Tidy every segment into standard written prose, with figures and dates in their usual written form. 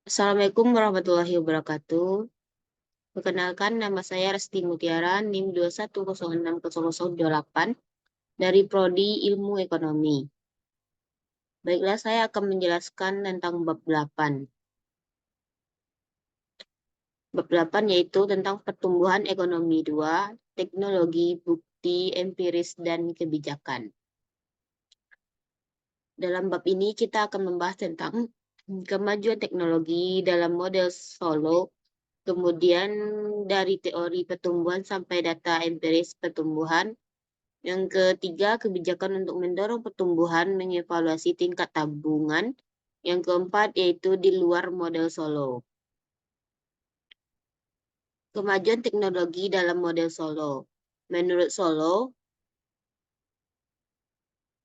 Assalamualaikum warahmatullahi wabarakatuh. Perkenalkan, nama saya Resti Mutiara, NIM 2106008 dari Prodi Ilmu Ekonomi. Baiklah, saya akan menjelaskan tentang bab 8. Bab 8 yaitu tentang pertumbuhan ekonomi 2, teknologi, bukti, empiris, dan kebijakan. Dalam bab ini kita akan membahas tentang kemajuan teknologi dalam model Solo, kemudian dari teori pertumbuhan sampai data empiris pertumbuhan. Yang ketiga, kebijakan untuk mendorong pertumbuhan, mengevaluasi tingkat tabungan. Yang keempat, yaitu di luar model Solo. Kemajuan teknologi dalam model Solo. Menurut Solo,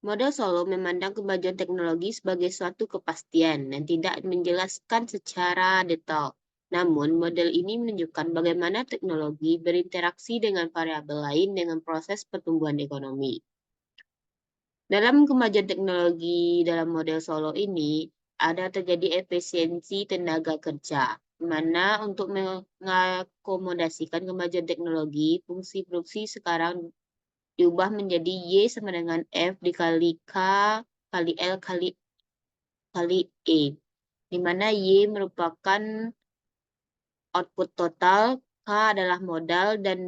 model Solo memandang kemajuan teknologi sebagai suatu kepastian dan tidak menjelaskan secara detail. Namun, model ini menunjukkan bagaimana teknologi berinteraksi dengan variabel lain dengan proses pertumbuhan ekonomi. Dalam kemajuan teknologi dalam model Solo ini, ada terjadi efisiensi tenaga kerja, di mana untuk mengakomodasikan kemajuan teknologi, fungsi produksi sekarang diubah menjadi Y sama dengan F dikali K kali L kali E, di mana Y merupakan output total, K adalah modal, dan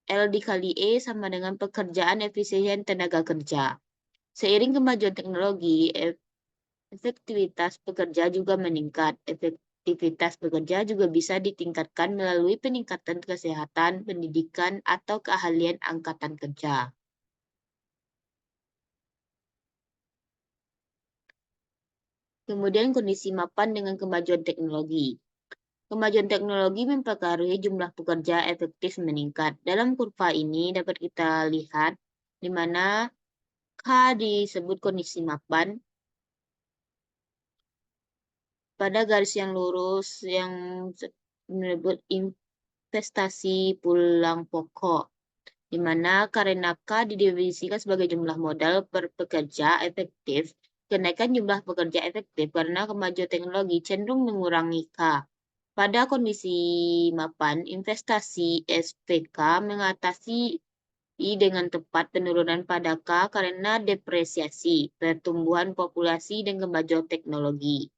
L dikali E sama dengan pekerjaan efisien tenaga kerja. Seiring kemajuan teknologi, efektivitas pekerja juga meningkat. Efektivitas pekerja juga bisa ditingkatkan melalui peningkatan kesehatan, pendidikan, atau keahlian angkatan kerja. Kemudian kondisi mapan dengan kemajuan teknologi. Kemajuan teknologi mempengaruhi jumlah pekerja efektif meningkat. Dalam kurva ini dapat kita lihat di mana K disebut kondisi mapan. Pada garis yang lurus yang menyebut investasi pulang pokok, di mana karena K didefinisikan sebagai jumlah modal per pekerja efektif, kenaikan jumlah pekerja efektif karena kemajuan teknologi cenderung mengurangi K. Pada kondisi mapan, investasi SPK mengatasi dengan tepat penurunan pada K karena depresiasi, pertumbuhan populasi, dan kemajuan teknologi.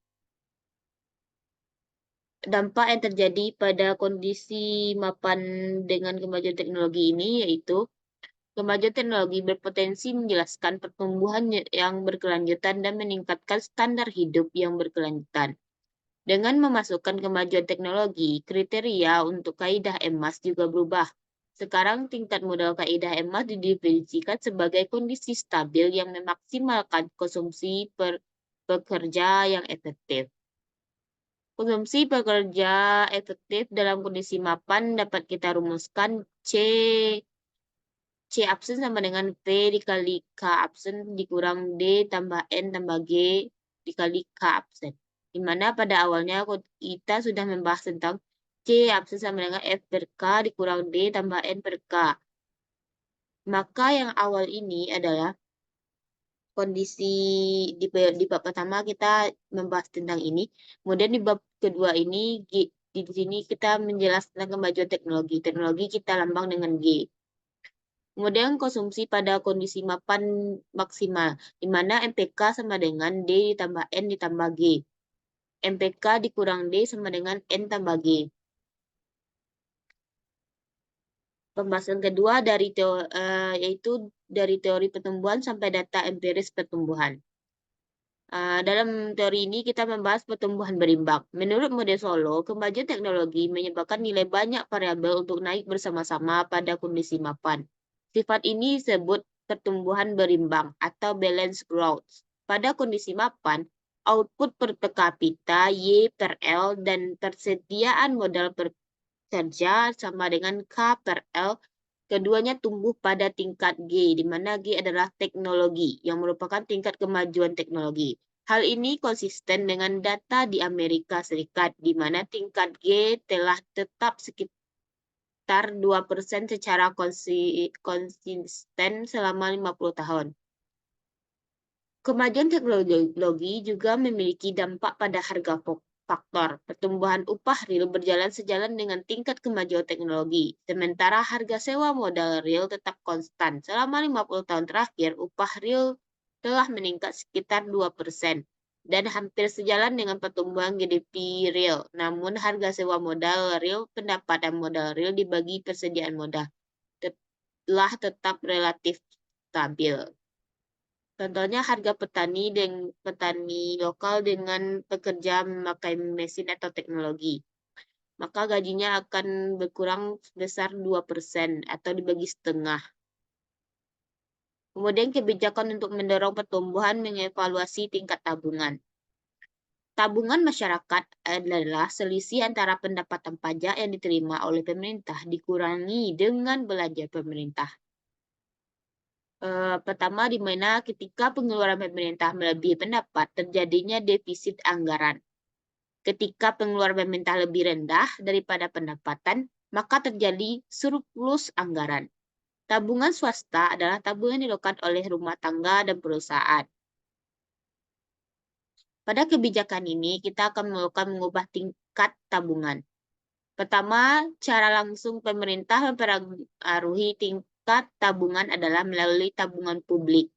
Dampak yang terjadi pada kondisi mapan dengan kemajuan teknologi ini yaitu kemajuan teknologi berpotensi menjelaskan pertumbuhan yang berkelanjutan dan meningkatkan standar hidup yang berkelanjutan. Dengan memasukkan kemajuan teknologi, kriteria untuk kaidah emas juga berubah. Sekarang tingkat modal kaidah emas didefinisikan sebagai kondisi stabil yang memaksimalkan konsumsi pekerja yang efektif. Konsumsi pekerja efektif dalam kondisi mapan dapat kita rumuskan C absen sama dengan P dikali K absen dikurang D tambah N tambah G dikali K absen. Di mana pada awalnya kita sudah membahas tentang C absen sama dengan F per K dikurang D tambah N per K. Maka yang awal ini adalah kondisi di bab pertama kita membahas tentang ini. Kemudian di bab kedua ini di sini kita menjelaskan kemajuan teknologi. Teknologi kita lambang dengan G. Kemudian konsumsi pada kondisi mapan maksimal, di mana MPK sama dengan D ditambah N ditambah G. MPK dikurang D sama dengan N tambah G. Pembahasan kedua yaitu dari teori pertumbuhan sampai data empiris pertumbuhan. Dalam teori ini kita membahas pertumbuhan berimbang. Menurut model Solo, kemajuan teknologi menyebabkan nilai banyak variabel untuk naik bersama-sama pada kondisi mapan. Sifat ini disebut pertumbuhan berimbang atau balance growth. Pada kondisi mapan, output per kapita Y per L dan persediaan modal per kerja sama dengan K per L. Keduanya tumbuh pada tingkat G, di mana G adalah teknologi, yang merupakan tingkat kemajuan teknologi. Hal ini konsisten dengan data di Amerika Serikat, di mana tingkat G telah tetap sekitar 2% secara konsisten selama 50 tahun. Kemajuan teknologi juga memiliki dampak pada harga faktor. Pertumbuhan upah real berjalan sejalan dengan tingkat kemajuan teknologi. Sementara harga sewa modal real tetap konstan. Selama 50 tahun terakhir, upah real telah meningkat sekitar 2% dan hampir sejalan dengan pertumbuhan GDP real. Namun harga sewa modal real, pendapatan modal real dibagi persediaan modal telah tetap relatif stabil. Contohnya harga petani lokal dengan pekerja memakai mesin atau teknologi. Maka gajinya akan berkurang sebesar 2% atau dibagi setengah. Kemudian kebijakan untuk mendorong pertumbuhan mengevaluasi tingkat tabungan. Tabungan masyarakat adalah selisih antara pendapatan pajak yang diterima oleh pemerintah dikurangi dengan belanja pemerintah. Pertama, di mana ketika pengeluaran pemerintah melebihi pendapat, terjadinya defisit anggaran. Ketika pengeluaran pemerintah lebih rendah daripada pendapatan, maka terjadi surplus anggaran. Tabungan swasta adalah tabungan yang dilakukan oleh rumah tangga dan perusahaan. Pada kebijakan ini, kita akan mengubah tingkat tabungan. Pertama, cara langsung pemerintah mempengaruhi tingkat tabungan adalah melalui tabungan publik.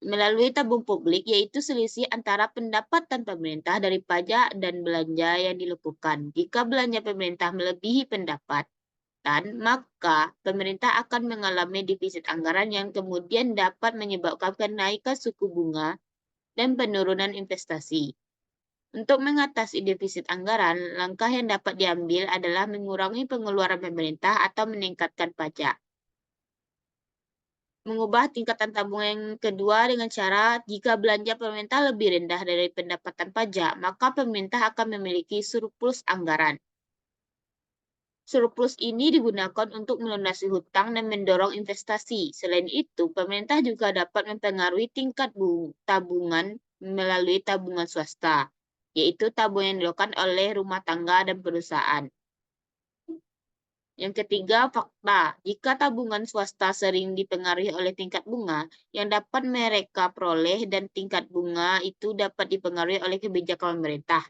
Melalui tabung publik, yaitu selisih antara pendapatan pemerintah dari pajak dan belanja yang dilakukan. Jika belanja pemerintah melebihi pendapatan, maka pemerintah akan mengalami defisit anggaran yang kemudian dapat menyebabkan kenaikan suku bunga dan penurunan investasi. Untuk mengatasi defisit anggaran, langkah yang dapat diambil adalah mengurangi pengeluaran pemerintah atau meningkatkan pajak. Mengubah tingkatan tabungan yang kedua dengan cara jika belanja pemerintah lebih rendah dari pendapatan pajak, maka pemerintah akan memiliki surplus anggaran. Surplus ini digunakan untuk melunasi hutang dan mendorong investasi. Selain itu, pemerintah juga dapat mempengaruhi tingkat tabungan melalui tabungan swasta, yaitu tabungan yang dilakukan oleh rumah tangga dan perusahaan. Yang ketiga, fakta. Jika tabungan swasta sering dipengaruhi oleh tingkat bunga yang dapat mereka peroleh dan tingkat bunga itu dapat dipengaruhi oleh kebijakan pemerintah.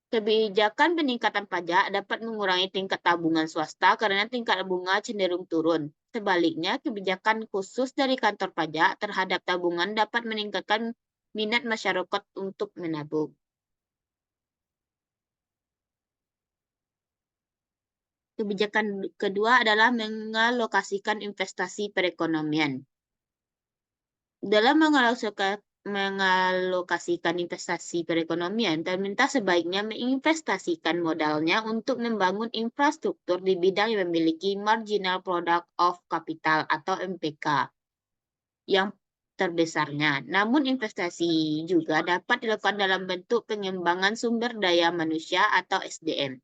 Kebijakan peningkatan pajak dapat mengurangi tingkat tabungan swasta karena tingkat bunga cenderung turun. Sebaliknya, kebijakan khusus dari kantor pajak terhadap tabungan dapat meningkatkan minat masyarakat untuk menabung. Kebijakan kedua adalah mengalokasikan investasi perekonomian. Dalam mengalokasikan investasi perekonomian, pemerintah sebaiknya menginvestasikan modalnya untuk membangun infrastruktur di bidang yang memiliki marginal product of capital atau MPK yang terbesarnya. Namun investasi juga dapat dilakukan dalam bentuk pengembangan sumber daya manusia atau SDM.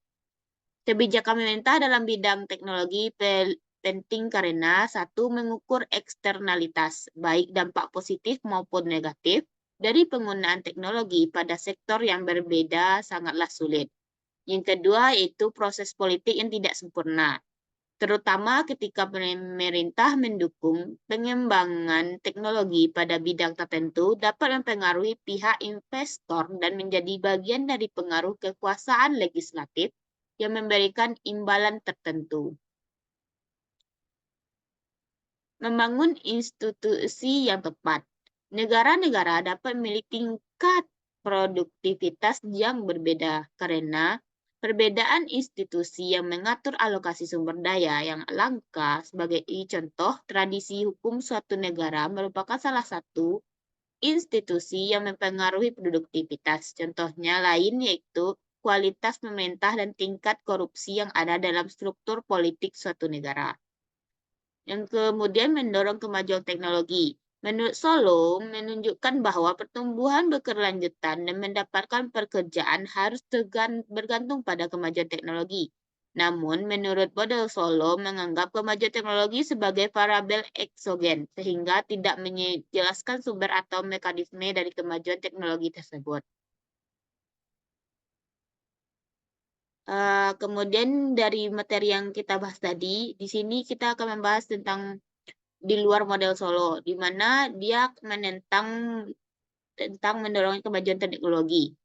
Kebijakan pemerintah dalam bidang teknologi penting karena satu, mengukur eksternalitas, baik dampak positif maupun negatif, dari penggunaan teknologi pada sektor yang berbeda sangatlah sulit. Yang kedua, yaitu proses politik yang tidak sempurna, terutama ketika pemerintah mendukung pengembangan teknologi pada bidang tertentu dapat mempengaruhi pihak investor dan menjadi bagian dari pengaruh kekuasaan legislatif yang memberikan imbalan tertentu. Membangun institusi yang tepat. Negara-negara dapat memiliki tingkat produktivitas yang berbeda karena perbedaan institusi yang mengatur alokasi sumber daya yang langka. Sebagai contoh, tradisi hukum suatu negara merupakan salah satu institusi yang mempengaruhi produktivitas. Contohnya lain yaitu kualitas pemerintah dan tingkat korupsi yang ada dalam struktur politik suatu negara. Yang kemudian mendorong kemajuan teknologi. Menurut Solo, menunjukkan bahwa pertumbuhan berkelanjutan dan mendapatkan pekerjaan harus bergantung pada kemajuan teknologi. Namun, menurut model Solo, menganggap kemajuan teknologi sebagai variabel eksogen, sehingga tidak menjelaskan sumber atau mekanisme dari kemajuan teknologi tersebut. Kemudian dari materi yang kita bahas tadi, di sini kita akan membahas tentang di luar model Solo, di mana dia menentang tentang mendorong kemajuan teknologi.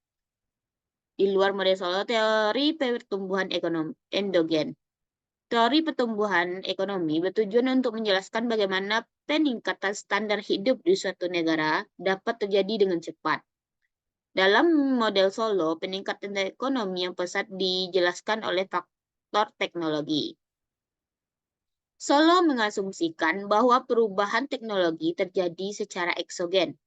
Di luar model Solo, teori pertumbuhan ekonomi endogen. Teori pertumbuhan ekonomi bertujuan untuk menjelaskan bagaimana peningkatan standar hidup di suatu negara dapat terjadi dengan cepat. Dalam model Solo, peningkatan ekonomi yang pesat dijelaskan oleh faktor teknologi. Solo mengasumsikan bahwa perubahan teknologi terjadi secara eksogen,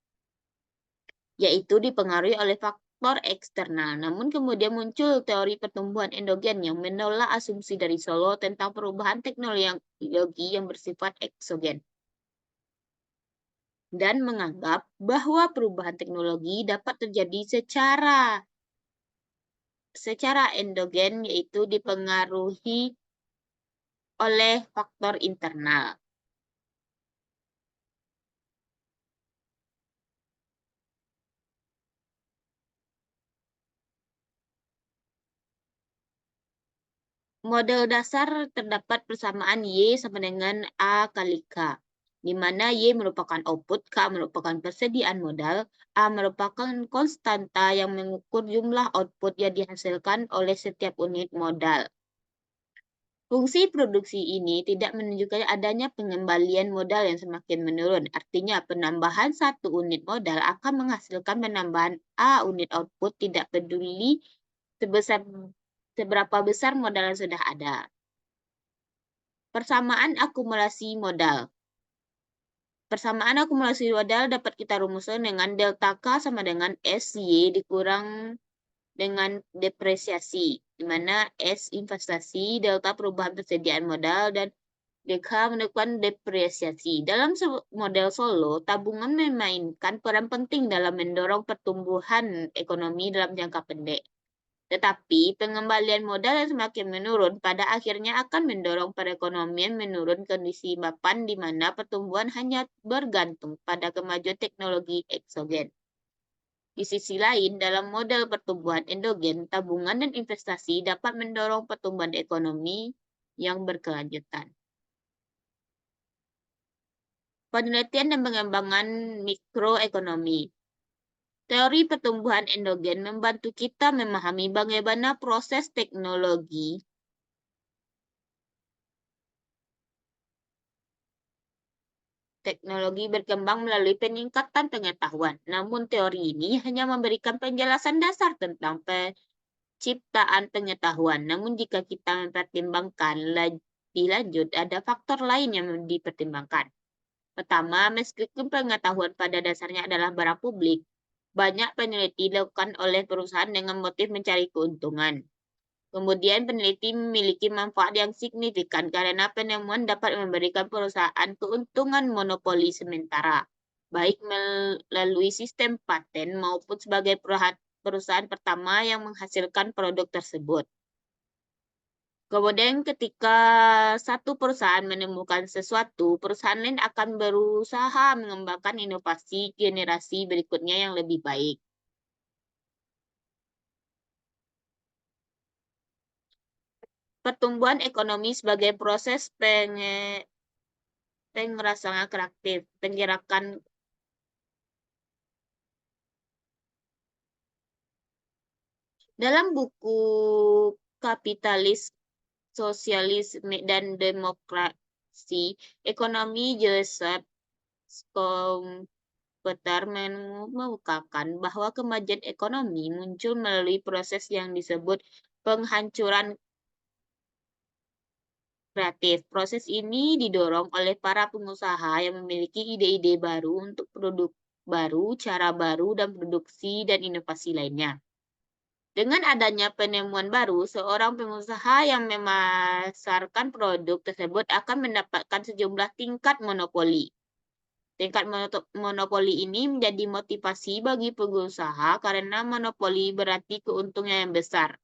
yaitu dipengaruhi oleh faktor eksternal. Namun kemudian muncul teori pertumbuhan endogen yang menolak asumsi dari Solo tentang perubahan teknologi yang bersifat eksogen dan menganggap bahwa perubahan teknologi dapat terjadi secara endogen, yaitu dipengaruhi oleh faktor internal. Model dasar terdapat persamaan Y sama dengan A kali K, di mana Y merupakan output, K merupakan persediaan modal, A merupakan konstanta yang mengukur jumlah output yang dihasilkan oleh setiap unit modal. Fungsi produksi ini tidak menunjukkan adanya pengembalian modal yang semakin menurun. Artinya, penambahan satu unit modal akan menghasilkan penambahan A unit output, tidak peduli seberapa besar modal yang sudah ada. Persamaan akumulasi modal. Persamaan akumulasi modal dapat kita rumuskan dengan delta K sama dengan SY dikurang dengan depresiasi, di mana S investasi, delta perubahan persediaan modal, dan DK menentukan depresiasi. Dalam model Solo, tabungan memainkan peran penting dalam mendorong pertumbuhan ekonomi dalam jangka pendek. Tetapi pengembalian modal yang semakin menurun pada akhirnya akan mendorong perekonomian menurun kondisi papan di mana pertumbuhan hanya bergantung pada kemajuan teknologi eksogen. Di sisi lain, dalam model pertumbuhan endogen, tabungan dan investasi dapat mendorong pertumbuhan ekonomi yang berkelanjutan. Penelitian dan pengembangan mikroekonomi. Teori pertumbuhan endogen membantu kita memahami bagaimana proses teknologi berkembang melalui peningkatan pengetahuan. Namun teori ini hanya memberikan penjelasan dasar tentang penciptaan pengetahuan. Namun jika kita mempertimbangkan lebih lanjut, ada faktor lain yang dipertimbangkan. Pertama, meskipun pengetahuan pada dasarnya adalah barang publik, banyak peneliti dilakukan oleh perusahaan dengan motif mencari keuntungan. Kemudian peneliti memiliki manfaat yang signifikan karena penemuan dapat memberikan perusahaan keuntungan monopoli sementara, baik melalui sistem paten maupun sebagai perusahaan pertama yang menghasilkan produk tersebut. Kemudian ketika satu perusahaan menemukan sesuatu, perusahaan lain akan berusaha mengembangkan inovasi generasi berikutnya yang lebih baik. Pertumbuhan ekonomi sebagai proses pengerasan kreatif, penggerakan dalam buku Kapitalis, Sosialisme dan Demokrasi, Ekonomi Joseph Schumpeter mengemukakan bahwa kemajuan ekonomi muncul melalui proses yang disebut penghancuran kreatif. Proses ini didorong oleh para pengusaha yang memiliki ide-ide baru untuk produk baru, cara baru, dan produksi dan inovasi lainnya. Dengan adanya penemuan baru, seorang pengusaha yang memasarkan produk tersebut akan mendapatkan sejumlah tingkat monopoli. Tingkat monopoli ini menjadi motivasi bagi pengusaha karena monopoli berarti keuntungan yang besar.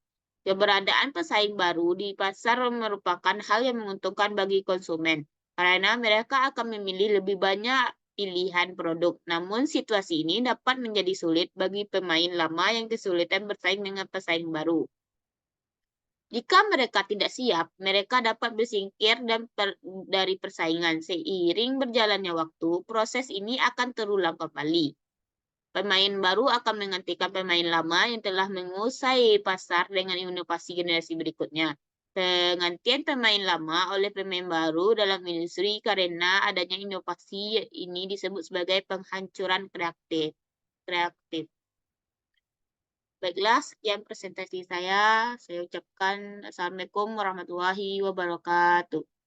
Keberadaan pesaing baru di pasar merupakan hal yang menguntungkan bagi konsumen, karena mereka akan memilih lebih banyak pilihan produk. Namun situasi ini dapat menjadi sulit bagi pemain lama yang kesulitan bersaing dengan pesaing baru. Jika mereka tidak siap, mereka dapat bersingkir dari persaingan. Seiring berjalannya waktu, proses ini akan terulang kembali. Pemain baru akan menggantikan pemain lama yang telah menguasai pasar dengan inovasi generasi berikutnya. Penggantian pemain lama oleh pemain baru dalam industri karena adanya inovasi ini disebut sebagai penghancuran kreatif. Kreatif. Baiklah, sekian presentasi saya. Saya ucapkan Assalamualaikum warahmatullahi wabarakatuh.